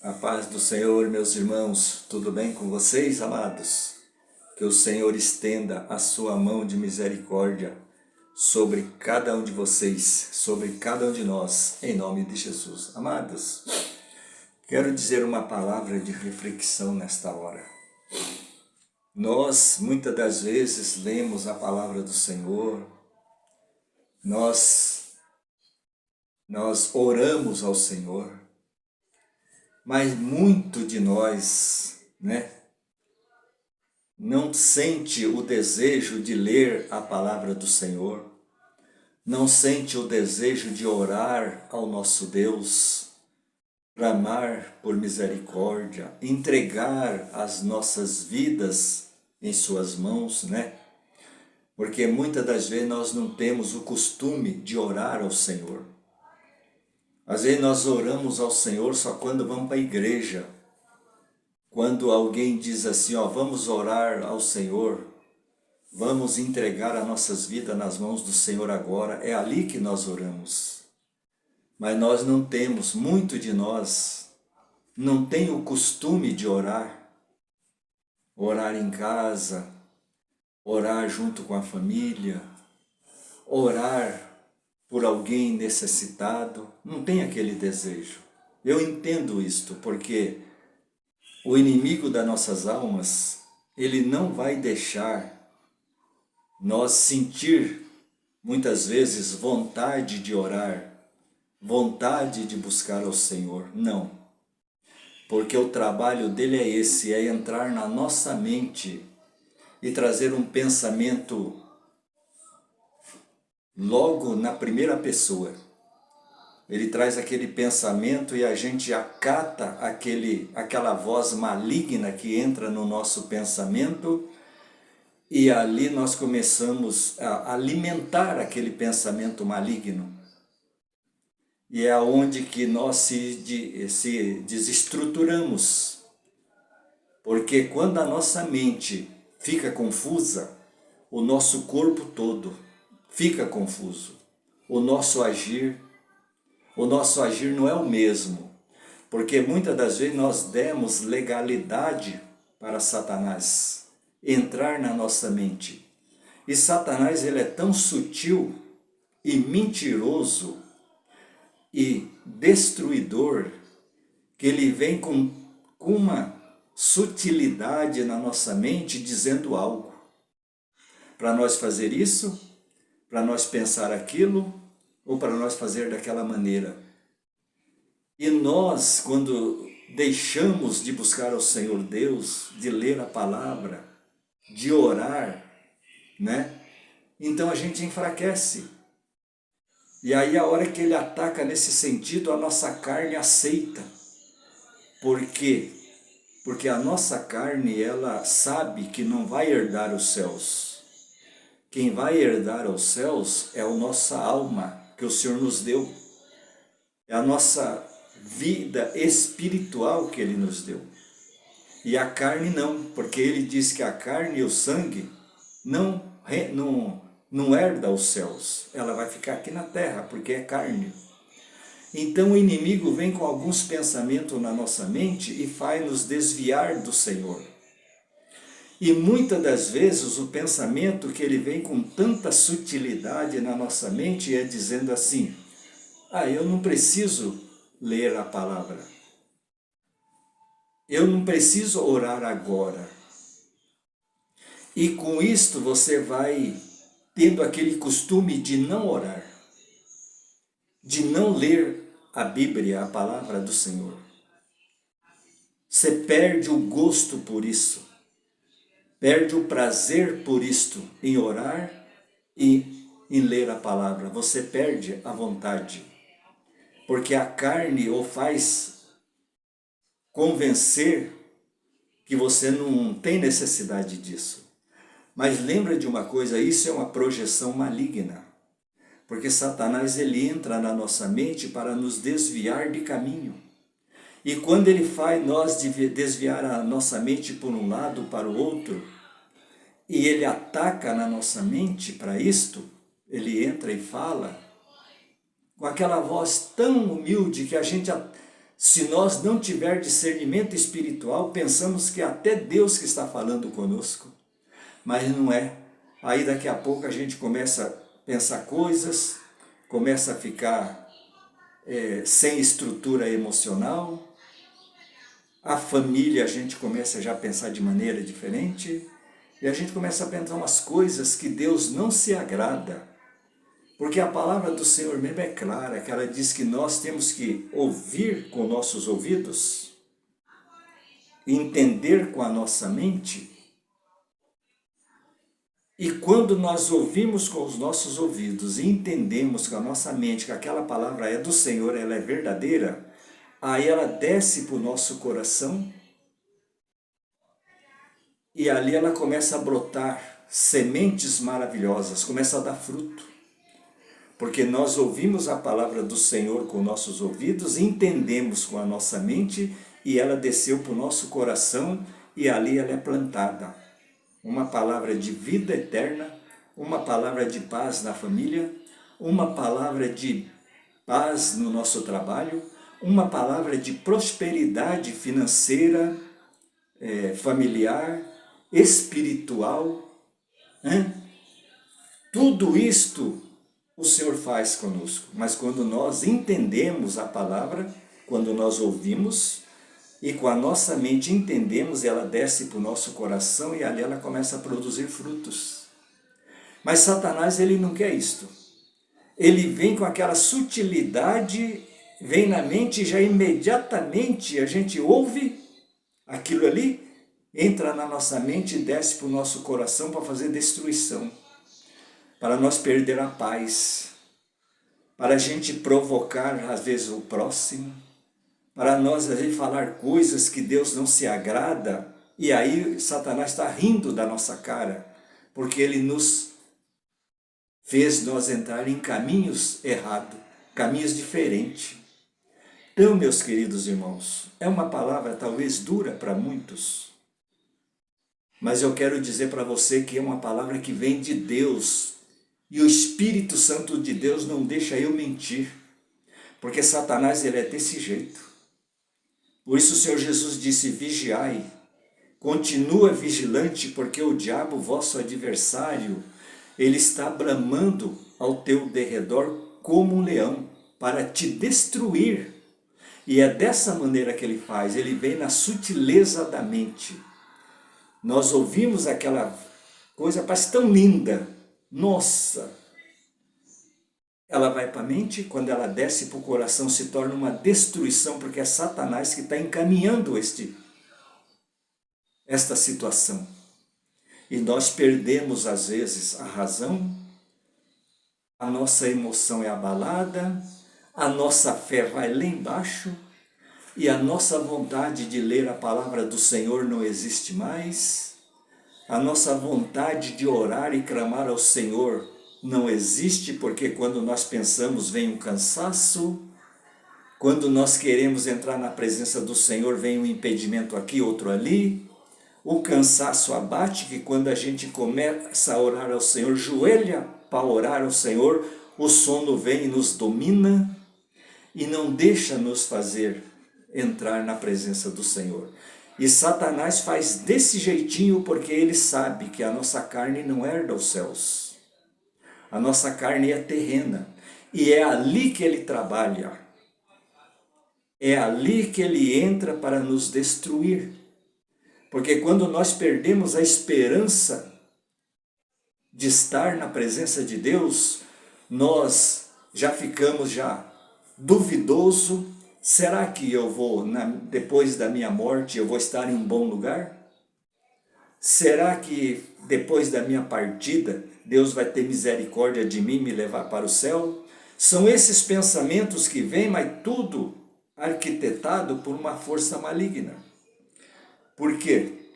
A paz do Senhor, meus irmãos, tudo bem com vocês, amados? Que o Senhor estenda a sua mão de misericórdia sobre cada um de vocês, sobre cada um de nós, em nome de Jesus. Amados, quero dizer uma palavra de reflexão nesta hora. Nós, muitas das vezes, lemos a palavra do Senhor, nós oramos ao Senhor, mas muito de nós, não sente o desejo de ler a palavra do Senhor, não sente o desejo de orar ao nosso Deus, clamar por misericórdia, entregar as nossas vidas em suas mãos, Porque muitas das vezes nós não temos o costume de orar ao Senhor. Às vezes nós oramos ao Senhor só quando vamos para a igreja. Quando alguém diz assim, vamos orar ao Senhor, vamos entregar as nossas vidas nas mãos do Senhor agora, é ali que nós oramos. Mas nós não temos, muito de nós, não tem o costume de orar. Orar em casa, orar junto com a família, orar por alguém necessitado, não tem aquele desejo. Eu entendo isto, porque o inimigo das nossas almas, ele não vai deixar nós sentir, muitas vezes, vontade de orar, vontade de buscar ao Senhor. Não. Porque o trabalho dele é esse, é entrar na nossa mente e trazer um pensamento logo na primeira pessoa. Ele traz aquele pensamento e a gente acata aquela voz maligna que entra no nosso pensamento e ali nós começamos a alimentar aquele pensamento maligno. E é onde que nós se desestruturamos. Porque quando a nossa mente fica confusa, o nosso corpo todo fica confuso. O nosso agir não é o mesmo, porque muitas das vezes nós demos legalidade para Satanás entrar na nossa mente. E Satanás, ele é tão sutil e mentiroso e destruidor, que ele vem com uma sutilidade na nossa mente dizendo algo. Para nós fazer isso, para nós pensar aquilo, ou para nós fazer daquela maneira. E nós, quando deixamos de buscar ao Senhor Deus, de ler a palavra, de orar, então a gente enfraquece. E aí a hora que ele ataca nesse sentido, a nossa carne aceita. Por quê? Porque a nossa carne, ela sabe que não vai herdar os céus. Quem vai herdar os céus é a nossa alma, que o Senhor nos deu. É a nossa vida espiritual que Ele nos deu. E a carne não, porque Ele diz que a carne e o sangue não herda os céus. Ela vai ficar aqui na terra, porque é carne. Então o inimigo vem com alguns pensamentos na nossa mente e faz nos desviar do Senhor. E muitas das vezes o pensamento que ele vem com tanta sutilidade na nossa mente é dizendo assim, eu não preciso ler a palavra. Eu não preciso orar agora. E com isto você vai tendo aquele costume de não orar, de não ler a Bíblia, a palavra do Senhor. Você perde o gosto por isso. Perde o prazer por isto, em orar e em ler a palavra. Você perde a vontade, porque a carne o faz convencer que você não tem necessidade disso. Mas lembra de uma coisa, isso é uma projeção maligna, porque Satanás, ele entra na nossa mente para nos desviar de caminho. E quando ele faz nós desviar a nossa mente por um lado para o outro, e ele ataca na nossa mente para isto, ele entra e fala com aquela voz tão humilde que a gente Se nós não tiver discernimento espiritual, pensamos que é até Deus que está falando conosco, mas não é. Aí daqui a pouco a gente começa a pensar coisas, começa a ficar sem estrutura emocional, a família a gente começa já a pensar de maneira diferente, e a gente começa a pensar umas coisas que Deus não se agrada. Porque a palavra do Senhor mesmo é clara, que ela diz que nós temos que ouvir com nossos ouvidos, entender com a nossa mente, e quando nós ouvimos com os nossos ouvidos e entendemos com a nossa mente que aquela palavra é do Senhor, ela é verdadeira, aí ela desce para o nosso coração e ali ela começa a brotar sementes maravilhosas, começa a dar fruto. Porque nós ouvimos a palavra do Senhor com nossos ouvidos, entendemos com a nossa mente e ela desceu para o nosso coração e ali ela é plantada. Uma palavra de vida eterna, uma palavra de paz na família, uma palavra de paz no nosso trabalho, uma palavra de prosperidade financeira, familiar, espiritual. Tudo isto o Senhor faz conosco, mas quando nós entendemos a palavra, quando nós ouvimos e com a nossa mente entendemos, ela desce para o nosso coração e ali ela começa a produzir frutos. Mas Satanás, ele não quer isto. Ele vem com aquela sutilidade, vem na mente e já imediatamente a gente ouve aquilo ali, entra na nossa mente e desce para o nosso coração para fazer destruição, para nós perder a paz, para a gente provocar às vezes o próximo, para nós às vezes falar coisas que Deus não se agrada, e aí Satanás está rindo da nossa cara, porque ele nos fez nós entrar em caminhos errados, caminhos diferentes. Então, meus queridos irmãos, é uma palavra talvez dura para muitos, mas eu quero dizer para você que é uma palavra que vem de Deus, e o Espírito Santo de Deus não deixa eu mentir, porque Satanás ele é desse jeito. Por isso o Senhor Jesus disse, vigiai, continua vigilante, porque o diabo, vosso adversário, ele está bramando ao teu derredor como um leão, para te destruir. E é dessa maneira que ele faz, ele vem na sutileza da mente. Nós ouvimos aquela coisa, parece tão linda, nossa! Ela vai para a mente, quando ela desce para o coração se torna uma destruição, porque é Satanás que está encaminhando esta situação. E nós perdemos às vezes a razão, a nossa emoção é abalada, a nossa fé vai lá embaixo, e a nossa vontade de ler a palavra do Senhor não existe mais, a nossa vontade de orar e clamar ao Senhor não existe, porque quando nós pensamos vem um cansaço, quando nós queremos entrar na presença do Senhor vem um impedimento aqui, outro ali, o cansaço abate, que quando a gente começa a orar ao Senhor, joelha para orar ao Senhor, o sono vem e nos domina e não deixa nos fazer entrar na presença do Senhor. E Satanás faz desse jeitinho porque ele sabe que a nossa carne não herda os céus. A nossa carne é terrena e é ali que ele trabalha. É ali que ele entra para nos destruir. Porque quando nós perdemos a esperança de estar na presença de Deus, nós já ficamos duvidoso. Será que eu vou, depois da minha morte, eu vou estar em um bom lugar? Será que depois da minha partida, Deus vai ter misericórdia de mim e me levar para o céu? São esses pensamentos que vêm, mas tudo arquitetado por uma força maligna. Por quê?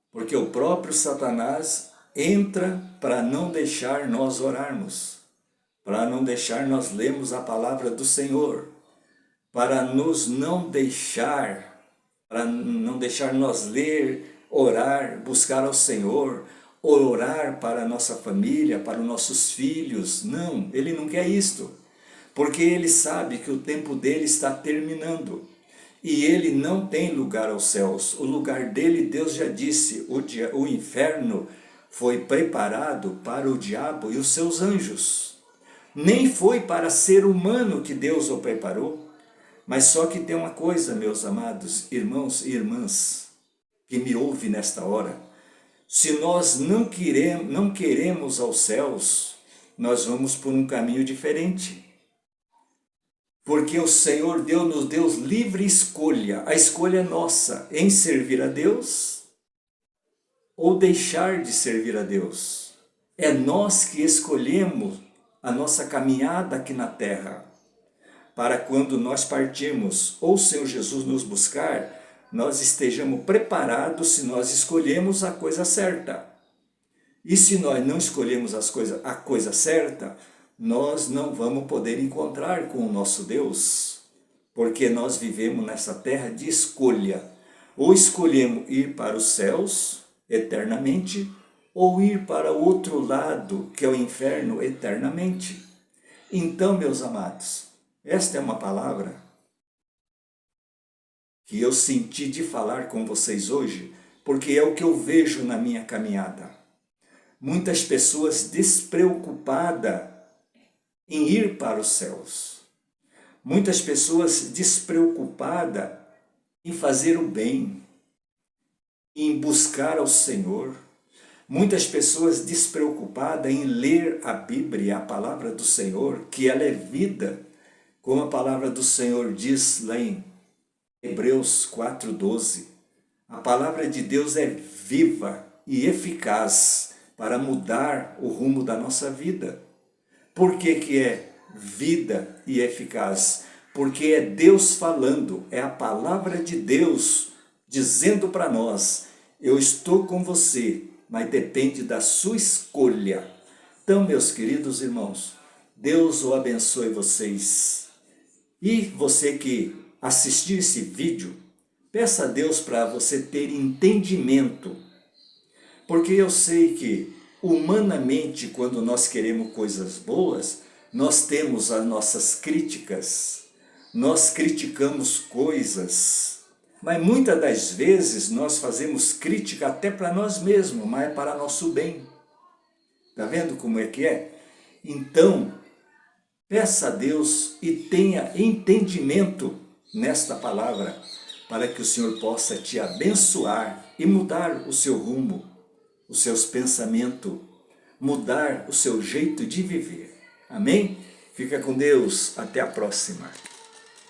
Porque o próprio Satanás entra para não deixar nós orarmos, para não deixar nós lermos a palavra do Senhor, para não deixar nós ler, orar, buscar ao Senhor, orar para a nossa família, para os nossos filhos. Não, ele não quer isto. porque ele sabe que o tempo dele está terminando. E ele não tem lugar aos céus. O lugar dele, Deus já disse, o inferno foi preparado para o diabo e os seus anjos. Nem foi para ser humano que Deus o preparou. Mas só que tem uma coisa, meus amados irmãos e irmãs, que me ouve nesta hora. Se nós não queremos aos céus, nós vamos por um caminho diferente. Porque o Senhor Deus nos deu livre escolha. A escolha é nossa em servir a Deus ou deixar de servir a Deus. É nós que escolhemos a nossa caminhada aqui na terra. Para quando nós partirmos ou o Senhor Jesus nos buscar, nós estejamos preparados se nós escolhemos a coisa certa. E se nós não escolhemos a coisa certa, nós não vamos poder encontrar com o nosso Deus, porque nós vivemos nessa terra de escolha. Ou escolhemos ir para os céus eternamente, ou ir para o outro lado, que é o inferno, eternamente. Então, meus amados, esta é uma palavra que eu senti de falar com vocês hoje, porque é o que eu vejo na minha caminhada. Muitas pessoas despreocupadas em ir para os céus. Muitas pessoas despreocupadas em fazer o bem, em buscar ao Senhor. Muitas pessoas despreocupadas em ler a Bíblia, a palavra do Senhor, que ela é vida, como a palavra do Senhor diz lá em Hebreus 4:12. A palavra de Deus é viva e eficaz para mudar o rumo da nossa vida. Por que é vida e eficaz? Porque é Deus falando, é a palavra de Deus dizendo para nós, eu estou com você, mas depende da sua escolha. Então, meus queridos irmãos, Deus o abençoe vocês. E você que assistiu esse vídeo, peça a Deus para você ter entendimento. Porque eu sei que, humanamente, quando nós queremos coisas boas, nós temos as nossas críticas, nós criticamos coisas, mas muitas das vezes nós fazemos crítica até para nós mesmos, mas é para nosso bem. Está vendo como é que é? Então, peça a Deus e tenha entendimento nesta palavra, para que o Senhor possa te abençoar e mudar o seu rumo, os seus pensamentos, mudar o seu jeito de viver. Amém? Fica com Deus. Até a próxima.